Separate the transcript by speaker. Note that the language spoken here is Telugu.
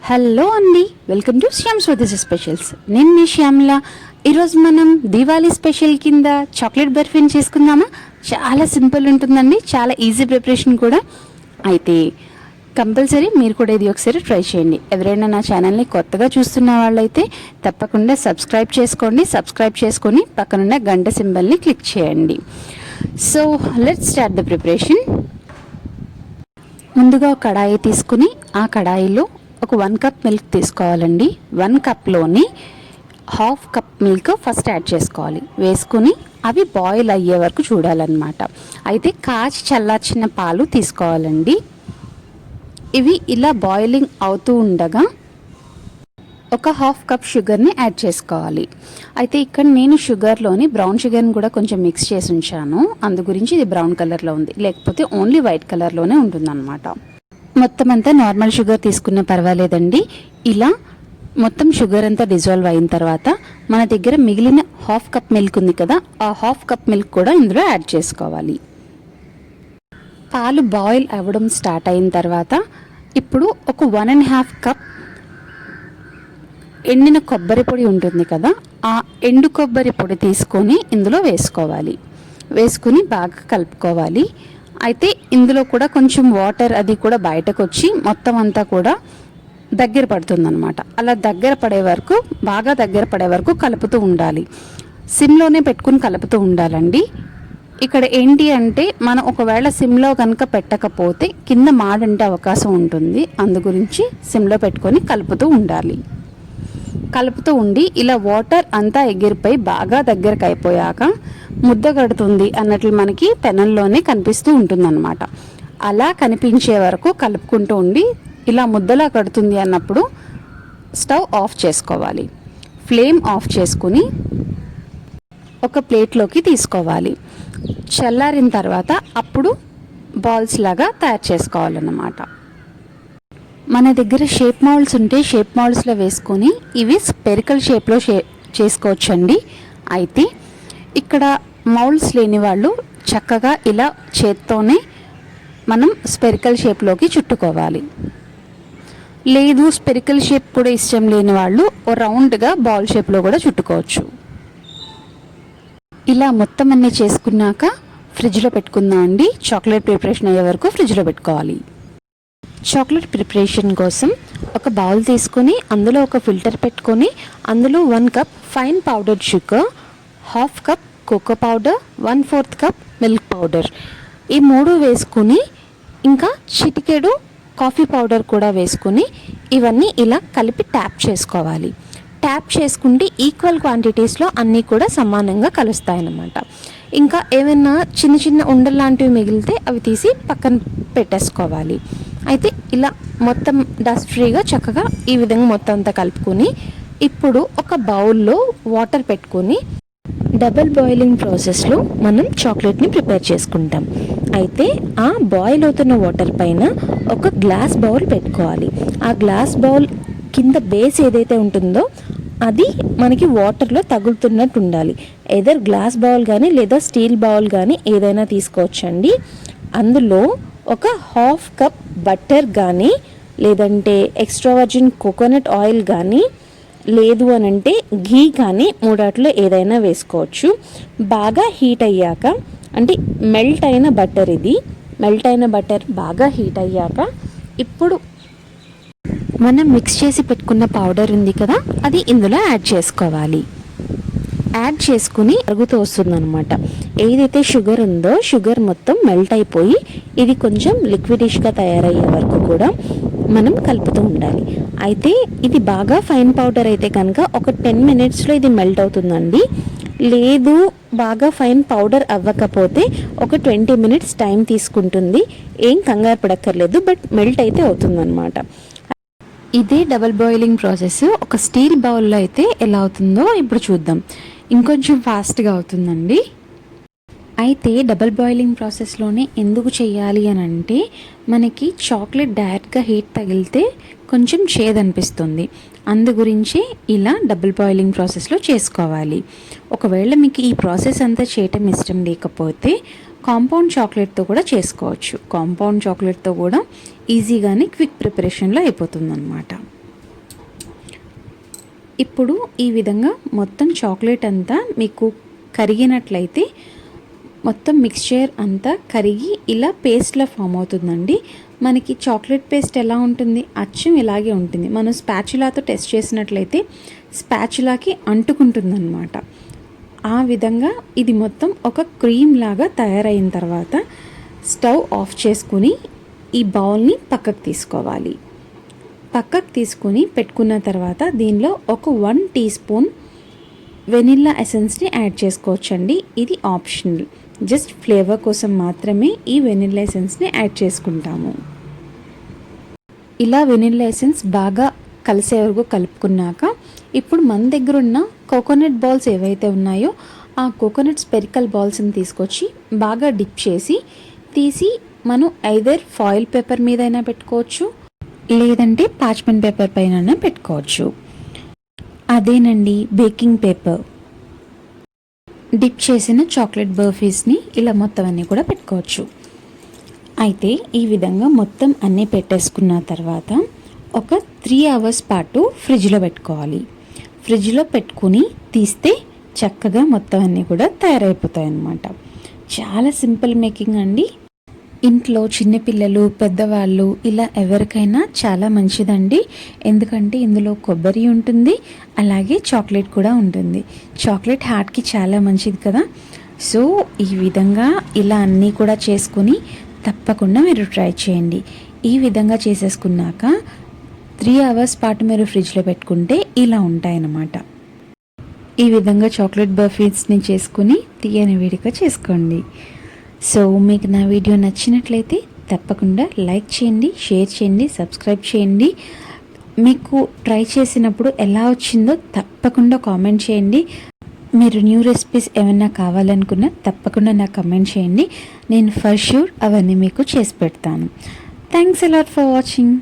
Speaker 1: హలో అండి, welcome to Shyam's with specials. నేను మీ శ్యామల. ఈరోజు మనం దివాళీ స్పెషల్ కింద చాక్లెట్ బర్ఫీని చేసుకుందామా. చాలా సింపుల్ ఉంటుందండి, చాలా ఈజీ ప్రిపరేషన్ కూడా. అయితే కంపల్సరీ మీరు కూడా ఇది ఒకసారి ట్రై చేయండి. ఎవరైనా నా ఛానల్ని కొత్తగా చూస్తున్న వాళ్ళైతే తప్పకుండా సబ్స్క్రైబ్ చేసుకొని పక్కనున్న గంట సింబల్ని క్లిక్ చేయండి. So let's start the preparation. ముందుగా ఒక కడాయి తీసుకుని ఆ కడాయిలో ఒక 1 కప్ మిల్క్ తీసుకోవాలండి. 1 కప్లోని ½ కప్ మిల్క్ ఫస్ట్ యాడ్ చేసుకోవాలి. వేసుకుని అవి బాయిల్ అయ్యే వరకు చూడాలన్నమాట. అయితే కాచి చల్లార్చిన పాలు తీసుకోవాలండి. ఇవి ఇలా బాయిలింగ్ అవుతూ ఉండగా ఒక ½ కప్ షుగర్ని యాడ్ చేసుకోవాలి. అయితే ఇక్కడ నేను షుగర్లోని బ్రౌన్ షుగర్ని కూడా కొంచెం మిక్స్ చేసి ఉంచాను. అందు గురించి ఇది బ్రౌన్ కలర్లో ఉంది, లేకపోతే ఓన్లీ వైట్ కలర్లోనే ఉంటుందన్నమాట. మొత్తం అంతా నార్మల్ షుగర్ తీసుకున్న పర్వాలేదండి. ఇలా మొత్తం షుగర్ అంతా డిజాల్వ్ అయిన తర్వాత మన దగ్గర మిగిలిన ½ కప్ మిల్క్ ఉంది కదా, ఆ ½ కప్ మిల్క్ కూడా ఇందులో యాడ్ చేసుకోవాలి. పాలు బాయిల్ అవ్వడం స్టార్ట్ అయిన తర్వాత ఇప్పుడు ఒక 1½ కప్ ఎండిన కొబ్బరి పొడి ఉంటుంది కదా, ఆ ఎండు కొబ్బరి పొడి తీసుకొని ఇందులో వేసుకుని బాగా కలుపుకోవాలి. అయితే ఇందులో కూడా కొంచెం వాటర్ అది కూడా బయటకు వచ్చి మొత్తం అంతా కూడా దగ్గర పడుతుందన్నమాట. అలా బాగా దగ్గర పడే వరకు కలుపుతూ ఉండాలి. సిమ్లోనే పెట్టుకుని కలుపుతూ ఉండాలండి. ఇక్కడ ఏంటి అంటే మనం ఒకవేళ సిమ్లో కనుక పెట్టకపోతే కింద మాడంటే అవకాశం ఉంటుంది. అందు గురించి సిమ్లో పెట్టుకొని కలుపుతూ ఉండి ఇలా వాటర్ అంతా ఎగిరిపోయి బాగా దగ్గరకు అయిపోయాక ముద్ద కడుతుంది అన్నట్లు మనకి పెనంలోనే కనిపిస్తూ ఉంటుందన్నమాట. అలా కనిపించే వరకు కలుపుకుంటూ ఉండి ఇలా ముద్దలా కడుతుంది అన్నప్పుడు స్టవ్ ఆఫ్ చేసుకోవాలి. ఫ్లేమ్ ఆఫ్ చేసుకుని ఒక ప్లేట్లోకి తీసుకోవాలి. చల్లారిన తర్వాత అప్పుడు బాల్స్ లాగా తయారు చేసుకోవాలన్నమాట. మన దగ్గర షేప్ మౌల్డ్స్ ఉంటే షేప్ మౌల్డ్స్లో వేసుకొని ఇవి స్పెరికల్ షేప్లో చేసుకోవచ్చండి. అయితే ఇక్కడ మౌల్డ్స్ లేని వాళ్ళు చక్కగా ఇలా చేత్తోనే మనం స్పెరికల్ షేప్లోకి చుట్టుకోవాలి. లేదు స్పెరికల్ షేప్ కూడా ఇష్టం లేని వాళ్ళు రౌండ్గా బాల్ షేప్లో కూడా చుట్టుకోవచ్చు. ఇలా మొత్తం అన్నీ చేసుకున్నాక ఫ్రిడ్జ్లో పెట్టుకుందాం అండి. చాక్లెట్ ప్రిపరేషన్ అయ్యే వరకు ఫ్రిడ్జ్లో పెట్టుకోవాలి. చాక్లెట్ ప్రిపరేషన్ కోసం ఒక బౌల్ తీసుకొని అందులో ఒక ఫిల్టర్ పెట్టుకొని అందులో 1 cup fine powdered sugar, ½ cup cocoa powder, 1/4 cup milk powder, ఈ 3 వేసుకుని ఇంకా చిటికెడు కాఫీ పౌడర్ కూడా వేసుకుని ఇవన్నీ ఇలా కలిపి ట్యాప్ చేసుకోవాలి. ట్యాప్ చేసుకుంటే ఈక్వల్ క్వాంటిటీస్లో అన్నీ కూడా సమానంగా కలుస్తాయన్నమాట. ఇంకా ఏమైనా చిన్న చిన్న ఉండలు లాంటివి మిగిలితే అవి తీసి పక్కన పెట్టేసుకోవాలి. అయితే ఇలా మొత్తం డస్ట్ ఫ్రీగా చక్కగా ఈ విధంగా మొత్తం అంతా కలుపుకొని ఇప్పుడు ఒక బౌల్లో వాటర్ పెట్టుకొని డబుల్ బాయిలింగ్ ప్రాసెస్లో మనం చాక్లెట్ని ప్రిపేర్ చేసుకుంటాం. అయితే ఆ బాయిల్ అవుతున్న వాటర్ పైన ఒక గ్లాస్ బౌల్ పెట్టుకోవాలి. ఆ గ్లాస్ బౌల్ కింద బేస్ ఏదైతే ఉంటుందో అది మనకి వాటర్లో తగులుతున్నట్టు ఉండాలి. ఏదర్ గ్లాస్ బౌల్ కానీ లేదా స్టీల్ బౌల్ కానీ ఏదైనా తీసుకోవచ్చండి. అందులో ఒక ½ కప్ బటర్ కానీ లేదంటే ఎక్స్ట్రా వర్జిన్ కోకోనట్ ఆయిల్ కానీ లేదు అని అంటే ఘీ కానీ మూడాట్లో ఏదైనా వేసుకోవచ్చు. బాగా హీట్ అయ్యాక అంటే మెల్ట్ అయిన బటర్ బాగా హీట్ అయ్యాక ఇప్పుడు మనం మిక్స్ చేసి పెట్టుకున్న పౌడర్ ఉంది కదా, అది ఇందులో యాడ్ చేసుకోవాలి. యాడ్ చేసుకుని అరుగుతూ వస్తుందన్నమాట. ఏదైతే షుగర్ ఉందో షుగర్ మొత్తం మెల్ట్ అయిపోయి ఇది కొంచెం లిక్విడిష్గా తయారయ్యే వరకు కూడా మనం కలుపుతూ ఉండాలి. అయితే ఇది బాగా ఫైన్ పౌడర్ అయితే కనుక ఒక 10 మినిట్స్లో ఇది మెల్ట్ అవుతుందండి. లేదు బాగా ఫైన్ పౌడర్ అవ్వకపోతే ఒక 20 మినిట్స్ టైం తీసుకుంటుంది. ఏం కంగారు పడక్కర్లేదు, బట్ మెల్ట్ అయితే అవుతుందన్నమాట. ఇదే డబుల్ బాయిలింగ్ ప్రాసెస్ ఒక స్టీల్ బౌల్లో అయితే ఎలా అవుతుందో ఇప్పుడు చూద్దాం. ఇంకొంచెం ఫాస్ట్గా అవుతుందండి. అయితే డబుల్ బాయిలింగ్ ప్రాసెస్లోనే ఎందుకు చేయాలి అని అంటే మనకి చాక్లెట్ డైరెక్ట్గా హీట్ తగిలితే కొంచెం చేదనిపిస్తుంది. అందు గురించి ఇలా డబుల్ బాయిలింగ్ ప్రాసెస్లో చేసుకోవాలి. ఒకవేళ మీకు ఈ ప్రాసెస్ అంతా చేయటం ఇష్టం లేకపోతే కాంపౌండ్ చాక్లెట్తో కూడా చేసుకోవచ్చు. కాంపౌండ్ చాక్లెట్తో కూడా ఈజీగానే క్విక్ ప్రిపరేషన్లో అయిపోతుందన్నమాట. ఇప్పుడు ఈ విధంగా మొత్తం చాక్లెట్ అంతా మీకు కరిగినట్లయితే మొత్తం మిక్స్చర్ అంతా కరిగి ఇలా పేస్ట్లా ఫామ్ అవుతుందండి. మనకి చాక్లెట్ పేస్ట్ ఎలా ఉంటుంది, అచ్చం ఇలాగే ఉంటుంది. మనం స్పాచులాతో టెస్ట్ చేసినట్లయితే స్పాచులాకి అంటుకుంటుందన్నమాట. ఆ విధంగా ఇది మొత్తం ఒక క్రీమ్ లాగా తయారైన తర్వాత స్టవ్ ఆఫ్ చేసుకుని ఈ బౌల్ని పక్కకు తీసుకోవాలి. పక్కకు తీసుకుని పెట్టుకున్న తర్వాత దీనిలో ఒక 1 టీ స్పూన్ వెనిల్లా ఎసెన్స్ని యాడ్ చేసుకోవచ్చండి. ఇది ఆప్షనల్, జస్ట్ ఫ్లేవర్ కోసం మాత్రమే ఈ వెనిల్లా ఎసెన్స్ని యాడ్ చేసుకుంటాము. ఇలా వెనిల్లా ఎసెన్స్ బాగా కలిసే వరకు కలుపుకున్నాక ఇప్పుడు మన దగ్గర ఉన్న కోకోనట్ బాల్స్ ఏవైతే ఉన్నాయో ఆ కోకోనట్ స్పెరికల్ బాల్స్ని తీసుకొచ్చి బాగా డిప్ చేసి తీసి మనం ఐదర్ ఫాయిల్ పేపర్ మీద అయినా పెట్టుకోవచ్చు, లేదంటే పార్చ్మెంట్ పేపర్ పైన పెట్టుకోవచ్చు. అదేనండి బేకింగ్ పేపర్. డిప్ చేసిన చాక్లెట్ బర్ఫీస్ని ఇలా మొత్తం అన్నీ కూడా పెట్టుకోవచ్చు. అయితే ఈ విధంగా మొత్తం అన్నీ పెట్టేసుకున్న తర్వాత ఒక 3 అవర్స్ పాటు ఫ్రిడ్జ్లో పెట్టుకోవాలి. ఫ్రిడ్జ్లో పెట్టుకుని తీస్తే చక్కగా మొత్తం అన్నీ కూడా తయారైపోతాయి అన్నమాట. చాలా సింపుల్ మేకింగ్ అండి. ఇంట్లో చిన్నపిల్లలు, పెద్దవాళ్ళు ఇలా ఎవరికైనా చాలా మంచిదండి. ఎందుకంటే ఇందులో కొబ్బరి ఉంటుంది, అలాగే చాక్లెట్ కూడా ఉంటుంది. చాక్లెట్ హార్ట్కి చాలా మంచిది కదా. సో ఈ విధంగా ఇలా అన్నీ కూడా చేసుకుని తప్పకుండా మీరు ట్రై చేయండి. ఈ విధంగా చేసేసుకున్నాక 3 అవర్స్ పాటు మీరు ఫ్రిడ్జ్లో పెట్టుకుంటే ఇలా ఉంటాయన్నమాట. ఈ విధంగా చాక్లెట్ బర్ఫీస్ని చేసుకుని తీయని వేడిగా చేసుకోండి. సో మీకు నా వీడియో నచ్చినట్లయితే తప్పకుండా లైక్ చేయండి, షేర్ చేయండి, సబ్స్క్రైబ్ చేయండి. మీకు ట్రై చేసినప్పుడు ఎలా వచ్చిందో తప్పకుండా కామెంట్ చేయండి. మీరు న్యూ రెసిపీస్ ఏమైనా కావాలనుకున్నా తప్పకుండా నాకు కమెంట్ చేయండి. నేను ఫర్ ష్యూర్ అవన్నీ మీకు చేసి పెడతాను. Thanks a lot for watching.